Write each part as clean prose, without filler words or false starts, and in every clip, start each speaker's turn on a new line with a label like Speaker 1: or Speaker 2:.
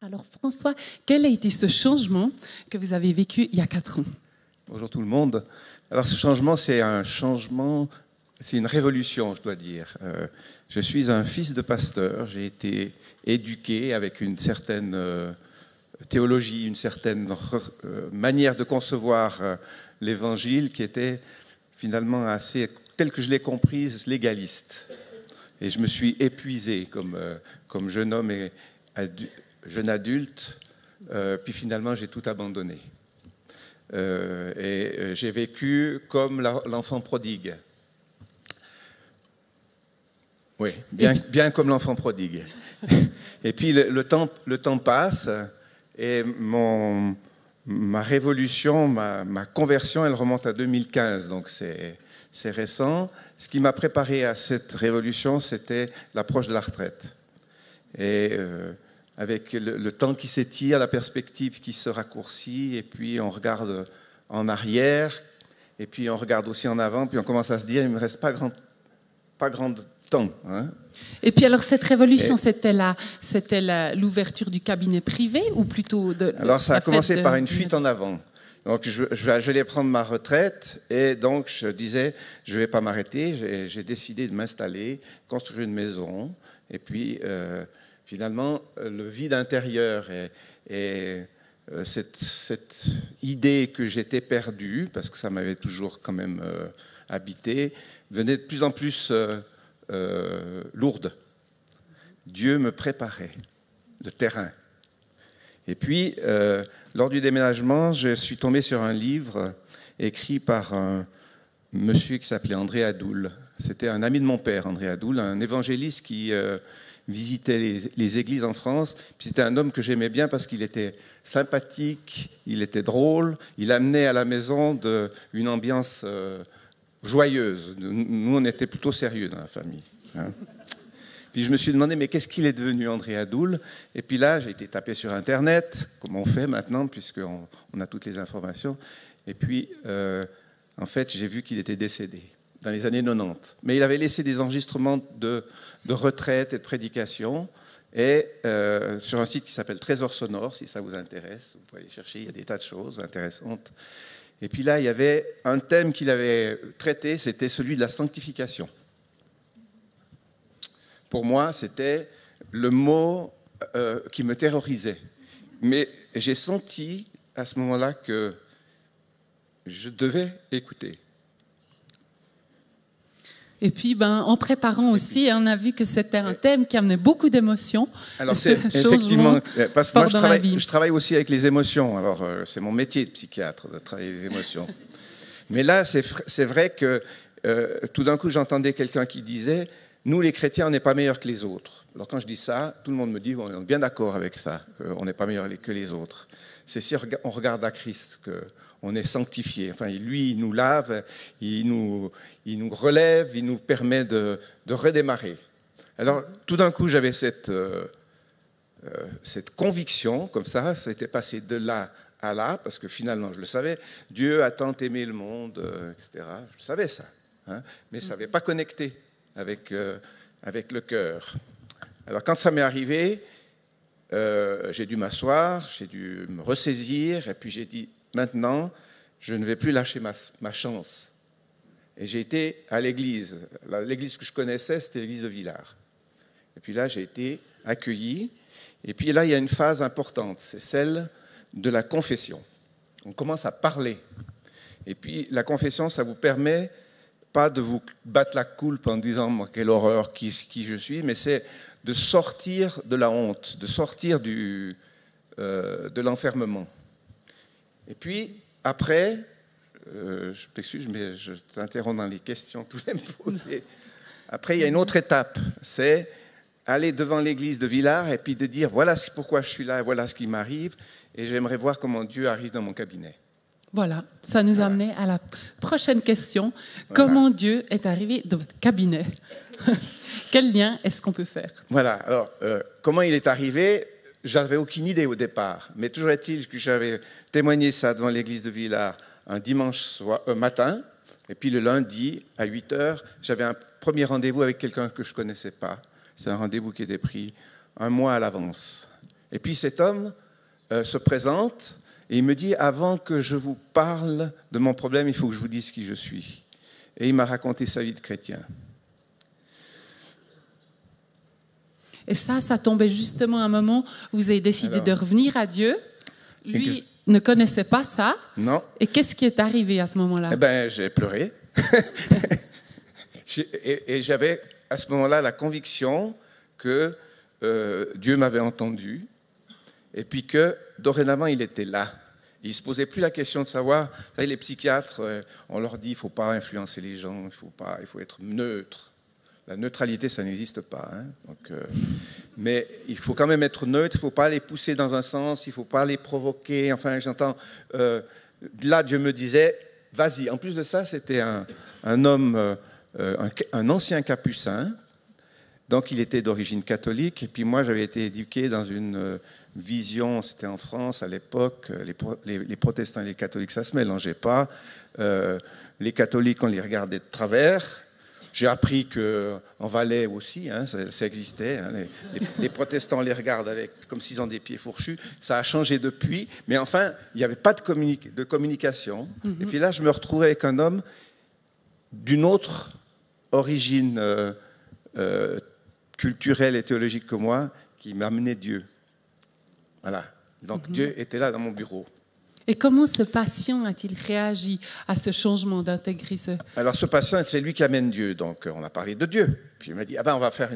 Speaker 1: Alors François, quel a été ce changement que vous avez vécu il y a 4 ans?
Speaker 2: Bonjour tout le monde. Alors ce changement, c'est une révolution, je dois dire. Je suis un fils de pasteur, j'ai été éduqué avec une certaine théologie, une certaine manière de concevoir l'évangile qui était finalement assez, telle que je l'ai comprise, légaliste. Et je me suis épuisé comme jeune homme et jeune adulte, puis finalement j'ai tout abandonné. Et j'ai vécu comme l'enfant prodigue. Oui, bien comme l'enfant prodigue. Et puis le temps passe et ma révolution, ma conversion, elle remonte à 2015, donc c'est récent. Ce qui m'a préparé à cette révolution, c'était l'approche de la retraite. Et avec le temps qui s'étire, la perspective qui se raccourcit, et puis on regarde en arrière, et puis on regarde aussi en avant, puis on commence à se dire, il ne me reste pas grand temps. Hein.
Speaker 1: Et puis alors cette révolution, c'était l'ouverture du cabinet privé ou plutôt de...
Speaker 2: Alors ça a commencé par une fuite en avant. Donc j'allais prendre ma retraite et donc je disais, je ne vais pas m'arrêter, j'ai décidé de m'installer, construire une maison, et puis... finalement, le vide intérieur et cette idée que j'étais perdu, parce que ça m'avait toujours quand même habité, venait de plus en plus lourde. Dieu me préparait le terrain. Et puis, lors du déménagement, je suis tombé sur un livre écrit par un monsieur qui s'appelait André Adoul. C'était un ami de mon père, André Adoul, un évangéliste qui... visitait les églises en France. C'était un homme que j'aimais bien parce qu'il était sympathique, il était drôle, il amenait à la maison une ambiance joyeuse. Nous, on était plutôt sérieux dans la famille. Hein. Puis je me suis demandé, mais qu'est-ce qu'il est devenu, André Adoul? Et puis là, j'ai été tapé sur Internet, comme on fait maintenant, puisqu'on a toutes les informations. Et puis, en fait, j'ai vu qu'il était décédé dans les années 90. Mais il avait laissé des enregistrements de retraite et de prédication, et sur un site qui s'appelle Trésor Sonore, si ça vous intéresse, vous pouvez aller chercher, il y a des tas de choses intéressantes. Et puis là, il y avait un thème qu'il avait traité, c'était celui de la sanctification. Pour moi, c'était le mot qui me terrorisait. Mais j'ai senti à ce moment-là que je devais écouter.
Speaker 1: Et puis, en préparant aussi, on a vu que c'était un thème qui amenait beaucoup d'émotions.
Speaker 2: Alors, c'est effectivement, parce que moi, je travaille aussi avec les émotions. Alors, c'est mon métier de psychiatre, de travailler les émotions. Mais là, c'est vrai que tout d'un coup, j'entendais quelqu'un qui disait, nous, les chrétiens, on n'est pas meilleurs que les autres. Alors, quand je dis ça, tout le monde me dit, on est bien d'accord avec ça, on n'est pas meilleurs que les autres. C'est si on regarde à Christ qu'on est sanctifié. Enfin, lui, il nous lave, il nous relève, il nous permet de redémarrer. Alors, tout d'un coup, j'avais cette conviction, comme ça était passé de là à là, parce que finalement, je le savais, Dieu a tant aimé le monde, etc. Je savais ça, hein, mais ça n'avait pas connecté avec le cœur. Alors, quand ça m'est arrivé, j'ai dû m'asseoir, j'ai dû me ressaisir, et puis j'ai dit, maintenant, je ne vais plus lâcher ma chance. Et j'ai été à l'église. L'église que je connaissais, c'était l'église de Villars. Et puis là, j'ai été accueilli. Et puis là, il y a une phase importante, c'est celle de la confession. On commence à parler. Et puis la confession, ça vous permet pas de vous battre la coulpe en disant quelle horreur, qui je suis, mais c'est de sortir de la honte, de sortir de l'enfermement. Et puis, après, je m'excuse, mais je t'interromps dans les questions que tu voulais me poser. Après, il y a une autre étape, c'est aller devant l'église de Villars et puis de dire, voilà pourquoi je suis là, voilà ce qui m'arrive, et j'aimerais voir comment Dieu arrive dans mon cabinet.
Speaker 1: Voilà, ça nous amenait à la prochaine question. Voilà. Comment Dieu est arrivé dans votre cabinet? Quel lien est-ce qu'on peut faire? Voilà,
Speaker 2: alors, comment il est arrivé? J'avais aucune idée au départ, mais toujours est-il que j'avais témoigné ça devant l'église de Villars un dimanche matin, et puis le lundi, à 8h, j'avais un premier rendez-vous avec quelqu'un que je ne connaissais pas. C'est un rendez-vous qui était pris un mois à l'avance. Et puis cet homme se présente et il me dit, avant que je vous parle de mon problème, il faut que je vous dise qui je suis. Et il m'a raconté sa vie de chrétien.
Speaker 1: Et ça tombait justement à un moment où vous avez décidé de revenir à Dieu. Lui ne connaissait pas ça.
Speaker 2: Non.
Speaker 1: Et qu'est-ce qui est arrivé à ce moment-là?
Speaker 2: Eh bien, j'ai pleuré. Et j'avais à ce moment-là la conviction que Dieu m'avait entendu et puis que dorénavant il était là. Il ne se posait plus la question de savoir, vous savez, les psychiatres, on leur dit il ne faut pas influencer les gens, il faut être neutre. La neutralité, ça n'existe pas. Hein. Donc, mais il faut quand même être neutre, il ne faut pas les pousser dans un sens, il ne faut pas les provoquer. Enfin, j'entends, là, Dieu me disait, vas-y. En plus de ça, c'était un homme, un ancien capucin, donc il était d'origine catholique, et puis moi, j'avais été éduqué dans une vision, c'était en France à l'époque, les protestants et les catholiques, ça ne se mélangeait pas. Les catholiques, on les regardait de travers. J'ai appris qu'en Valais aussi, hein, ça existait. Hein, les protestants les regardent comme s'ils ont des pieds fourchus. Ça a changé depuis. Mais enfin, il n'y avait pas de communication. Mm-hmm. Et puis là, je me retrouvais avec un homme d'une autre origine culturelle et théologique que moi, qui m'amenait Dieu. Voilà. Donc Dieu était là dans mon bureau.
Speaker 1: Et comment ce patient a-t-il réagi à ce changement d'intégrer ce...
Speaker 2: Alors ce patient, c'est lui qui amène Dieu. Donc on a parlé de Dieu. Puis il m'a dit, on va faire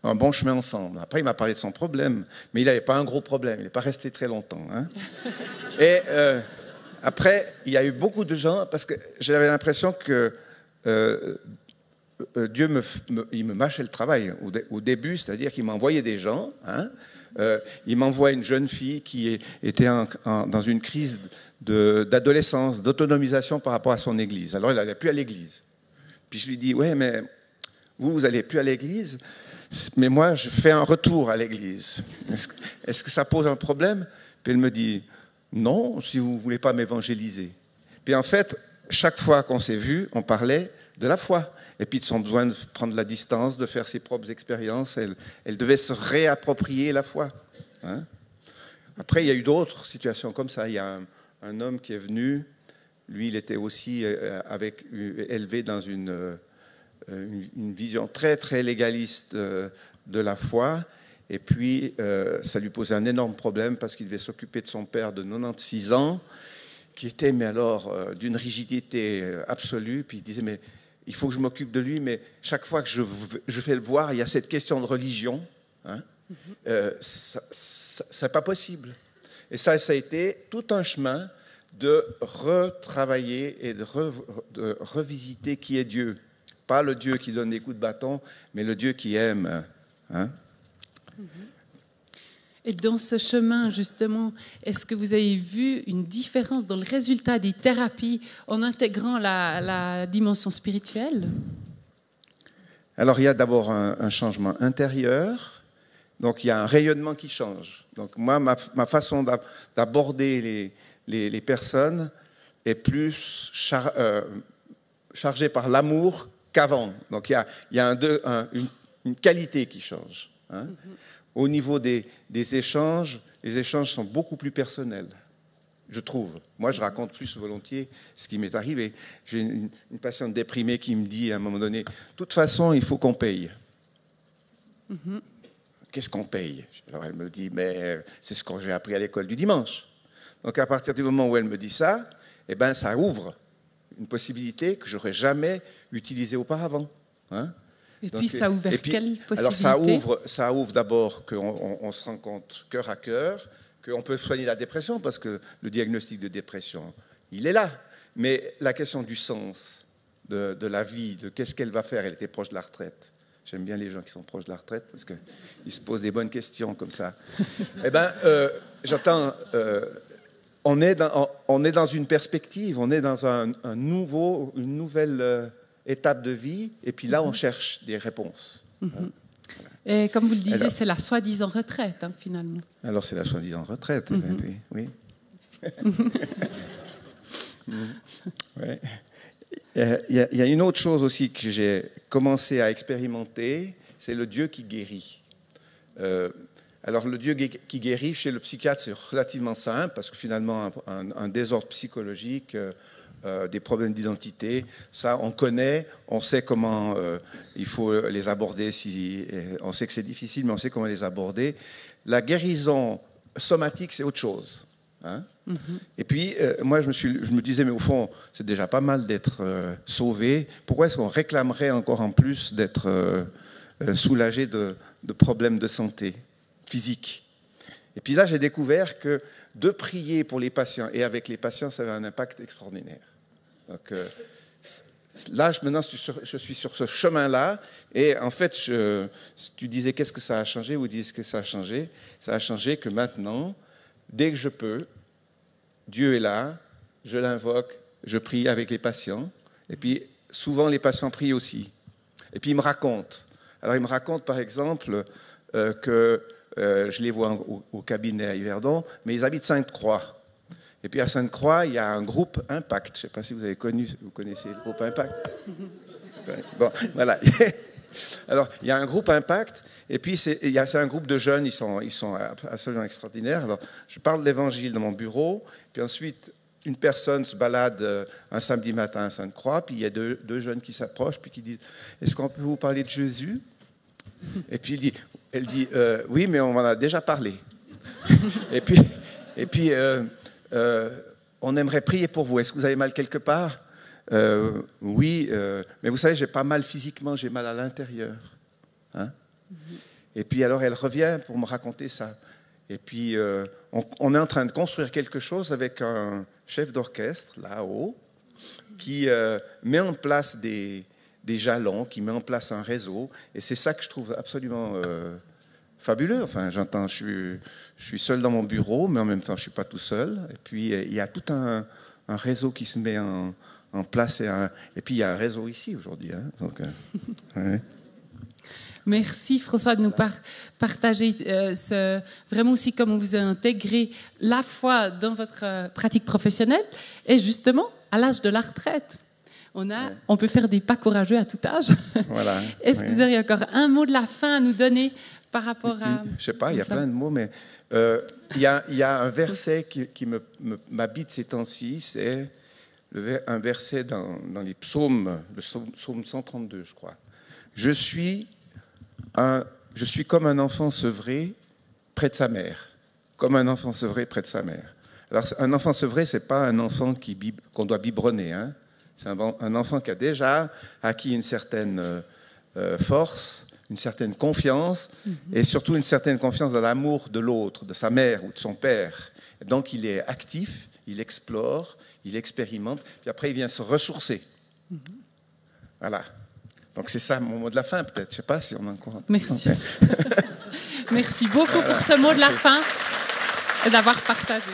Speaker 2: un bon chemin ensemble. Après il m'a parlé de son problème. Mais il n'avait pas un gros problème. Il n'est pas resté très longtemps. Hein. Et après, il y a eu beaucoup de gens, parce que j'avais l'impression que Dieu il me mâchait le travail au début, c'est-à-dire qu'il m'envoyait des gens. Hein. Il m'envoie une jeune fille qui était dans une crise d'adolescence, d'autonomisation par rapport à son église. Alors, elle n'allait plus à l'église. Puis je lui dis, ouais, mais vous n'allez plus à l'église, mais moi, je fais un retour à l'église. Est-ce que ça pose un problème? Puis elle me dit, non, si vous ne voulez pas m'évangéliser. Puis en fait, chaque fois qu'on s'est vu, on parlait de la foi. Et puis de son besoin de prendre la distance, de faire ses propres expériences. Elle devait se réapproprier la foi. Hein. Après, il y a eu d'autres situations comme ça. Il y a un homme qui est venu. Lui, il était aussi élevé dans une vision très, très légaliste de la foi. Et puis, ça lui posait un énorme problème parce qu'il devait s'occuper de son père de 96 ans, qui était, mais alors, d'une rigidité absolue. Puis il disait, mais il faut que je m'occupe de lui, mais chaque fois que je vais le voir, il y a cette question de religion. Hein, ça n'est pas possible. Et ça a été tout un chemin de retravailler et de revisiter qui est Dieu. Pas le Dieu qui donne des coups de bâton, mais le Dieu qui aime. Hein.
Speaker 1: Et dans ce chemin, justement, est-ce que vous avez vu une différence dans le résultat des thérapies en intégrant la dimension spirituelle?
Speaker 2: Alors, il y a d'abord un changement intérieur. Donc, il y a un rayonnement qui change. Donc, moi, ma façon d'aborder les personnes est plus chargée par l'amour qu'avant. Donc, il y a une qualité qui change. Hein. Au niveau des échanges, les échanges sont beaucoup plus personnels, je trouve. Moi, je raconte plus volontiers ce qui m'est arrivé. J'ai une patiente déprimée qui me dit à un moment donné, de toute façon, il faut qu'on paye. Qu'est-ce qu'on paye? Alors elle me dit, mais c'est ce que j'ai appris à l'école du dimanche. Donc à partir du moment où elle me dit ça, eh ben, ça ouvre une possibilité que je n'aurais jamais utilisée auparavant. Hein.
Speaker 1: Et puis, ça a ouvert quelle possibilité?
Speaker 2: Alors, ça ouvre d'abord qu'on se rend compte cœur à cœur, qu'on peut soigner la dépression, parce que le diagnostic de dépression, il est là. Mais la question du sens de la vie, de qu'est-ce qu'elle va faire, elle était proche de la retraite. J'aime bien les gens qui sont proches de la retraite, parce qu'ils se posent des bonnes questions comme ça. Eh bien, j'entends... on est dans une perspective, on est dans une nouvelle... étape de vie, et puis là, on cherche des réponses.
Speaker 1: Et comme vous le disiez, c'est la soi-disant retraite, hein, finalement.
Speaker 2: Alors, c'est la soi-disant retraite, oui. Ouais. Il y a une autre chose aussi que j'ai commencé à expérimenter, c'est le Dieu qui guérit. Alors le Dieu qui guérit, chez le psychiatre, c'est relativement simple, parce que finalement, un désordre psychologique, des problèmes d'identité, ça on connaît, on sait comment il faut les aborder, on sait que c'est difficile, mais on sait comment les aborder. La guérison somatique, c'est autre chose. Hein? Et puis, moi, je me disais, mais au fond, c'est déjà pas mal d'être sauvé. Pourquoi est-ce qu'on réclamerait encore en plus d'être soulagé de problèmes de santé physique? Et puis là, j'ai découvert que de prier pour les patients et avec les patients, ça avait un impact extraordinaire. Donc là, maintenant, je suis sur ce chemin-là. Et en fait, tu disais qu'est-ce que ça a changé, ou disent que ça a changé. Ça a changé que maintenant, dès que je peux, Dieu est là, je l'invoque, je prie avec les patients. Et puis, souvent, les patients prient aussi. Et puis, ils me racontent. Alors, ils me racontent, par exemple, que je les vois au cabinet à Yverdon, mais ils habitent Sainte-Croix. Et puis, à Sainte-Croix, il y a un groupe Impact. Je ne sais pas si vous connaissez le groupe Impact. Bon, voilà. Alors, il y a un groupe Impact, et puis c'est un groupe de jeunes, ils sont absolument extraordinaires. Alors, je parle de l'Évangile dans mon bureau, puis ensuite, une personne se balade un samedi matin à Sainte-Croix, puis il y a deux jeunes qui s'approchent, puis qui disent « Est-ce qu'on peut vous parler de Jésus ?» Et puis elle dit « Oui, mais on en a déjà parlé. » Et puis on aimerait prier pour vous. Est-ce que vous avez mal quelque part ? Oui, mais vous savez, j'ai pas mal physiquement, j'ai mal à l'intérieur. Hein? Et puis alors elle revient pour me raconter ça. Et puis on est en train de construire quelque chose avec un chef d'orchestre là-haut qui met en place des jalons, qui met en place un réseau. Et c'est ça que je trouve absolument fabuleux. Enfin, je suis seul dans mon bureau, mais en même temps, je ne suis pas tout seul. Et puis il y a tout un réseau qui se met en place. Et puis il y a un réseau ici aujourd'hui. Hein, donc, ouais.
Speaker 1: Merci François de nous partager vraiment aussi comment vous avez intégré la foi dans votre pratique professionnelle et justement à l'âge de la retraite. On peut faire des pas courageux à tout âge. Voilà. Est-ce que vous auriez encore un mot de la fin à nous donner par rapport à...
Speaker 2: Je ne sais pas, il y a plein de mots, mais il y a un verset qui m'habite ces temps-ci, c'est un verset dans les psaumes, le psaume 132, je crois. Je suis comme un enfant sevré près de sa mère. Comme un enfant sevré près de sa mère. Alors, un enfant sevré, ce n'est pas un enfant qu'on doit biberonner. Hein. C'est un enfant qui a déjà acquis une certaine force, une certaine confiance, et surtout une certaine confiance dans l'amour de l'autre, de sa mère ou de son père. Et donc, il est actif, il explore, il expérimente, puis après, il vient se ressourcer. Voilà. Donc c'est ça mon mot de la fin, peut-être. Je ne sais pas si on a encore...
Speaker 1: Merci. Merci beaucoup pour ce mot de la fin et d'avoir partagé.